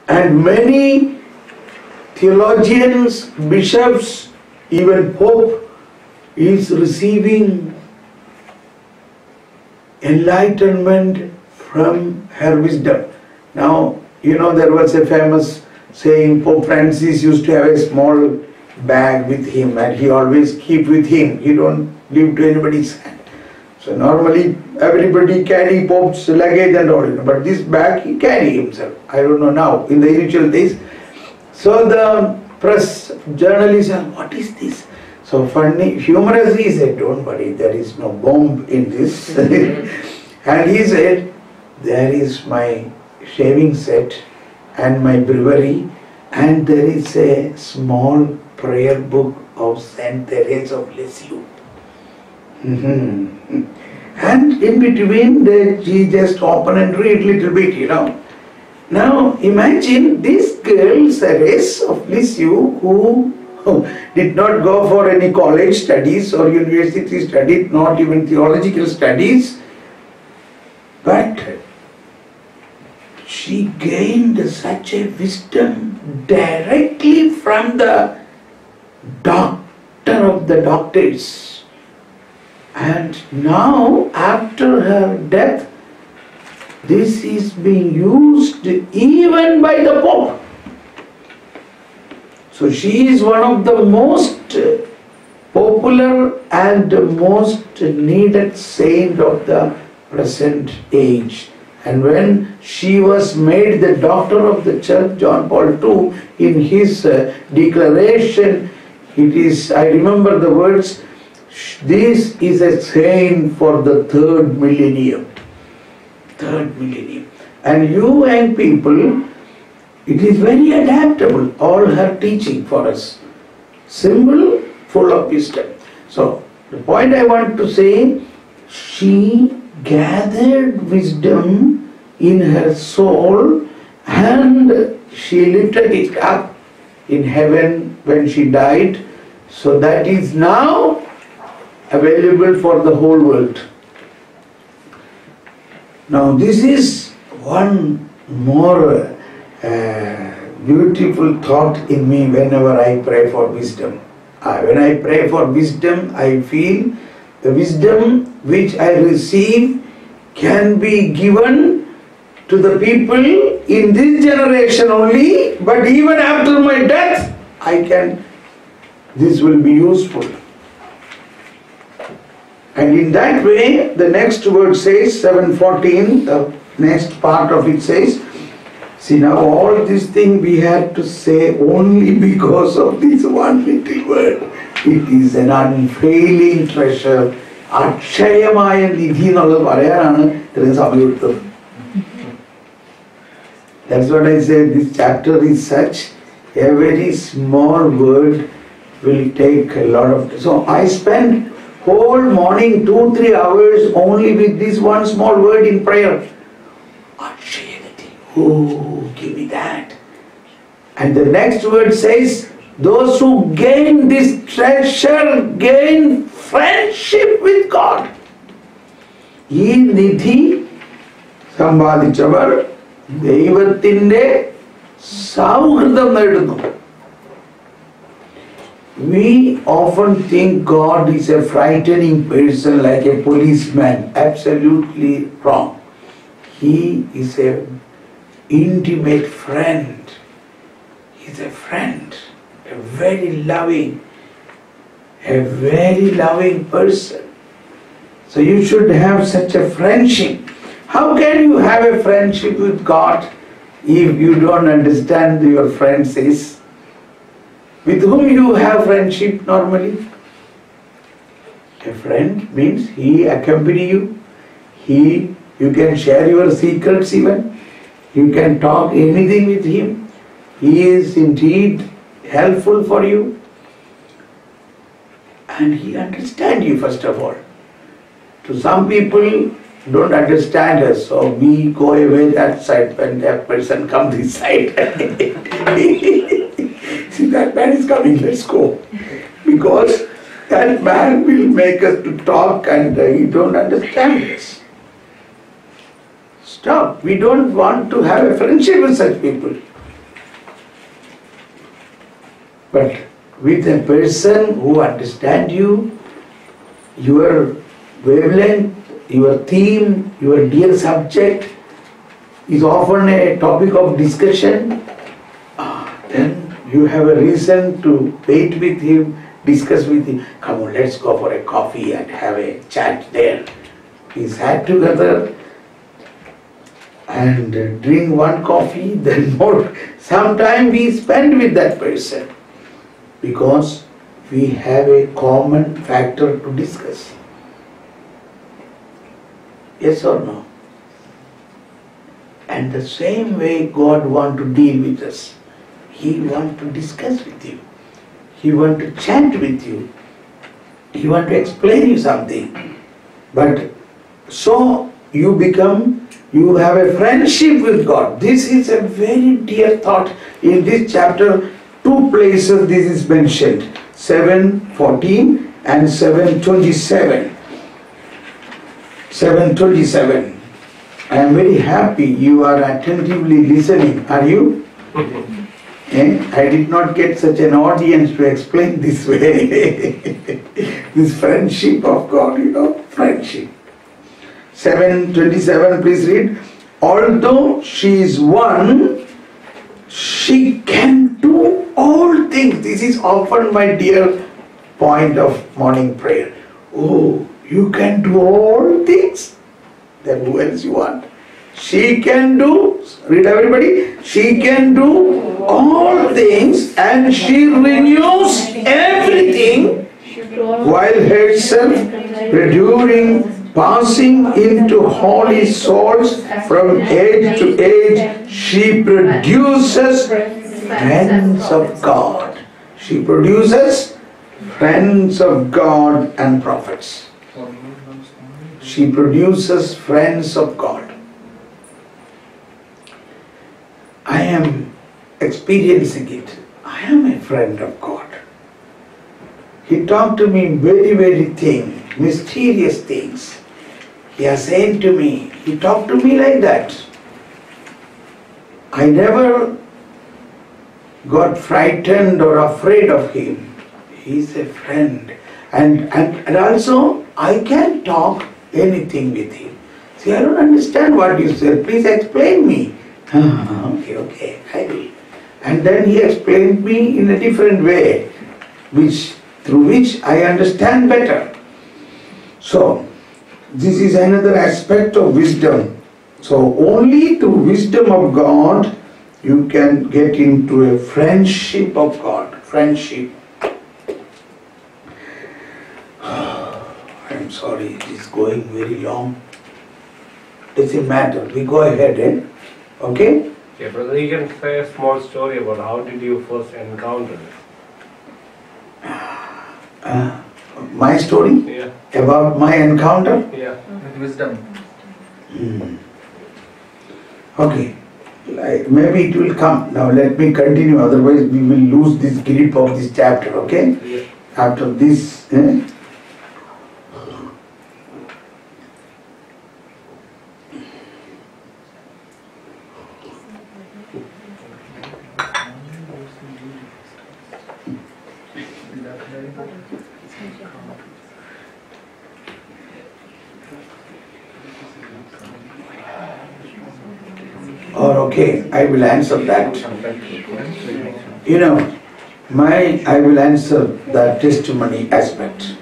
And many theologians, bishops, even Pope is receiving enlightenment from her wisdom. Now, you know, there was a famous saying, Pope Francis used to have a small bag with him and he always keep with him. He don't leave to anybody's hand. So normally everybody carry Pope's luggage and all, but this bag he carry himself. I don't know now, in the initial days. So the press journalists said, what is this? So funny, humorously he said, don't worry, there is no bomb in this. And he said, there is my shaving set and my brewery, and there is a small prayer book of Saint Therese of Lisieux. And in between she just open and read little bit, you know. Now imagine this girl Therese of Lisieux, who did not go for any college studies or university studies, not even theological studies, but she gained such a wisdom directly from the doctor of the doctors. And now, after her death, this is being used even by the Pope. So she is one of the most popular and most needed saint of the present age. And when she was made the doctor of the church, John Paul II, in his declaration, it is, I remember the words, this is a saint for the third millennium. Third millennium. And you young people, it is very adaptable, all her teaching for us. Simple, full of wisdom. So, the point I want to say, she gathered wisdom in her soul and she lifted it up in heaven when she died. So that is now available for the whole world. Now this is one more beautiful thought in me whenever I pray for wisdom. When I pray for wisdom, I feel the wisdom which I receive can be given to the people in this generation only, but even after my death, this will be useful. And in that way, the next word says, 7:14, the next part of it says, see now all this thing we had to say only because of this one little word. It is an unfailing treasure. Akshayamaya nidhi ennulladu parayananu itrayum samayam eduthathu. That's what I said, this chapter is such, a very small word will take a lot of... So I spent whole morning 2-3 hours only with this one small word in prayer. Oh, give me that. And the next word says, those who gain this treasure gain friendship with God. Ee nidhi sambadichavar Devathinte sauhridam nedunnu. We often think God is a frightening person like a policeman. Absolutely wrong. He is an intimate friend. He is a friend, a very loving person. So you should have such a friendship. How can you have a friendship with God if you don't understand who your friend is? With whom you have friendship normally? A friend means he accompany you. You can share your secrets even. You can talk anything with him. He is indeed helpful for you. And he understands you first of all. To some people don't understand us, so we go away that side when that person comes this side. See, that man is coming, let's go. Because that man will make us to talk and he don't understand us. Stop. We don't want to have a friendship with such people. But with a person who understands you, your wavelength, your theme, your dear subject is often a topic of discussion, then you have a reason to wait with him, discuss with him. Come on, let's go for a coffee and have a chat there. We sat together and drink one coffee, then more. Sometime we spend with that person because we have a common factor to discuss. Yes or no? And the same way God wants to deal with us. He wants to discuss with you. He wants to chat with you. He wants to explain you something. But so you have a friendship with God. This is a very dear thought. In this chapter, 2 places this is mentioned. 7:14 and 7:27. 7:27. I am very happy you are attentively listening. Are you? I did not get such an audience to explain this way. This friendship of God, friendship. 7:27, please read. Although she is one, she can do all things. This is often my dear point of morning prayer. Oh, you can do all things? Then who else you want? She can do, read everybody, she can do all things and she renews everything while herself enduring, passing into holy souls from age to age. She produces friends of God. She produces friends of God and prophets. She produces friends of God. I am experiencing it. I am a friend of God. He talked to me very, very things, mysterious things. He has said to me, he talked to me like that. I never got frightened or afraid of him. He is a friend. And also, I can talk anything with him. See, I don't understand what you said. Please explain me. Okay, I will. And then he explained me in a different way, through which I understand better. So, this is another aspect of wisdom. So, only through wisdom of God, you can get into a friendship of God. Friendship. I'm sorry, it is going very long. Doesn't matter. We go ahead, Okay? Yeah, brother, you can say a small story about how did you first encounter it? My story? Yeah. About my encounter? Yeah. With wisdom. Okay. Maybe it will come. Now let me continue, otherwise we will lose this grip of this chapter, okay? Yeah. After this, okay, I will answer that. I will answer the testimony aspect.